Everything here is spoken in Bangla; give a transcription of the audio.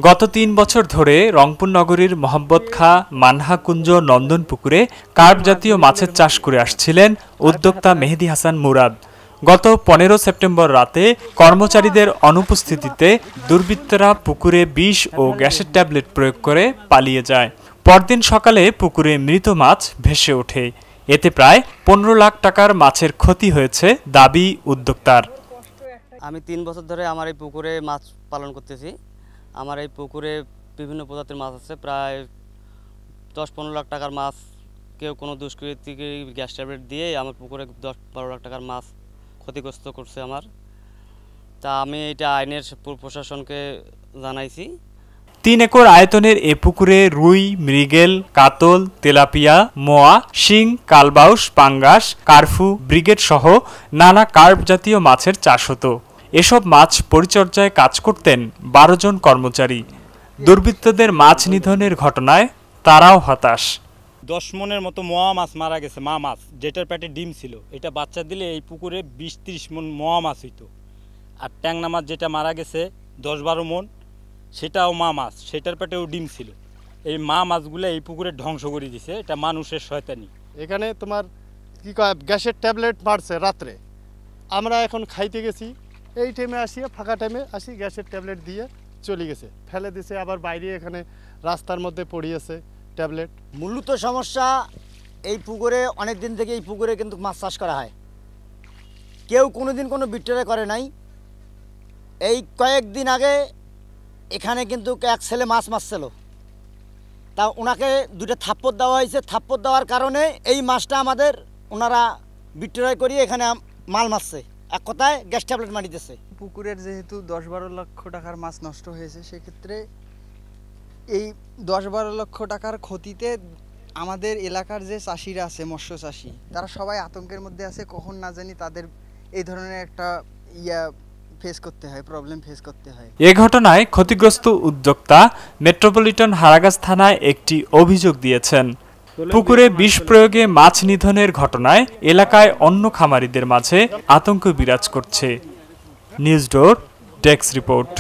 গত ৩ বছর ধরে রংপুর নগরীর মোহাম্মদ খাঁ মানহাকুঞ্জ নন্দন পুকুরে কার্প জাতীয় মাছের চাষ করে আসছিলেন উদ্যোক্তা মেহেদী হাসান মুরাদ। গত ১৫ সেপ্টেম্বর রাতে কর্মচারীদের অনুপস্থিতিতে দুর্বৃত্তরা পুকুরে বিষ ও গ্যাসের ট্যাবলেট প্রয়োগ করে পালিয়ে যায়। পরদিন সকালে পুকুরে মৃত মাছ ভেসে ওঠে। এতে প্রায় ১৫ লাখ টাকার মাছের ক্ষতি হয়েছে দাবি উদ্যোক্তার। আমি ৩ বছর ধরে আমার এই পুকুরে মাছ পালন করতেছি। আমার এই পুকুরে বিভিন্ন প্রজাতির মাছ আছে, প্রায় ১০-১৫ লাখ টাকার মাছ। কেউ কোনো দুষ্কৃতীকে গ্যাস ট্যাবলেট দিয়ে আমার পুকুরে ১০-১২ লাখ টাকার মাছ ক্ষতিগ্রস্ত করছে আমার। তা আমি এটা আইনের প্রশাসনকে জানাইছি। ৩ একর আয়তনের এ পুকুরে রুই, মৃগেল, কাতল, তেলাপিয়া, মোয়া, শিং, কালবাউস, পাঙ্গাস, কার্ফু, ব্রিগেড সহ নানা কার্প জাতীয় মাছের চাষ হতো। এসব মাছ পরিচর্যায় কাজ করতেন ১২ জন কর্মচারী। দুর্বৃত্তদের মাছ নিধনের ঘটনায় তারাও হতাশ। ১০ মনের মতো মোয়া মাছ মারা গেছে, মা মাছ, যেটার পেটে ডিম ছিল। এটা বাচ্চা দিলে এই পুকুরে ২০-৩০ মন মোয়া মাছ হইতো। আর ট্যাংনা মাছ যেটা মারা গেছে ১০-১২ মন, সেটাও মা মাছ, সেটার পেটেও ডিম ছিল। এই মা মাছগুলো এই পুকুরে ধ্বংস করে দিছে। এটা মানুষের শয়তানি। এখানে তোমার কি কয় গ্যাসের ট্যাবলেট মারছে রাত্রে। আমরা এখন খাইতে গেছি, এই টাইমে আসি, ফাঁকা টাইমে আসি, গ্যাসের ট্যাবলেট দিয়ে চলে গেছে, ফেলে দিছে। আবার বাইরে এখানে রাস্তার মধ্যে পড়িয়েছে ট্যাবলেট। মূলত সমস্যা এই পুকুরে অনেক দিন থেকে এই পুকুরে কিন্তু মাছ চাষ করা হয়। কেউ কোনোদিন কোনো বিট্টরে করে নাই। এই কয়েকদিন আগে এখানে কিন্তু এক ছেলে মাছ মারছিল, তা ওনাকে 2টা থাপ্পড় দেওয়া হয়েছে। থাপ্পড় দেওয়ার কারণে এই মাছটা আমাদের ওনারা বিট্টরাই করিয়ে এখানে মাল মারছে। এক কথায় গ্যাস ট্যাবলেট মারি দিতেছে। পুকুরের যেহেতু ১০-১২ লক্ষ টাকার মাছ নষ্ট হয়েছে, সেক্ষেত্রে এই ১০-১২ লক্ষ টাকার ক্ষতিতে আমাদের এলাকার যে চাষিরা আছে, মৎস্য চাষি, তারা সবাই আতঙ্কের মধ্যে আছে। কখন না জানি তাদের এই ধরনের একটা প্রবলেম ফেস করতে হয়। এ ঘটনায় ক্ষতিগ্রস্ত উদ্যোক্তা মেট্রোপলিটন হারাগাছ থানায় একটি অভিযোগ দিয়েছেন। পুকুরে বিষ প্রয়োগে মাছ নিধনের ঘটনায় এলাকায় অন্য খামারিদের মাঝে আতঙ্ক বিরাজ করছে। নিউজ ডোর ডেস্ক রিপোর্ট।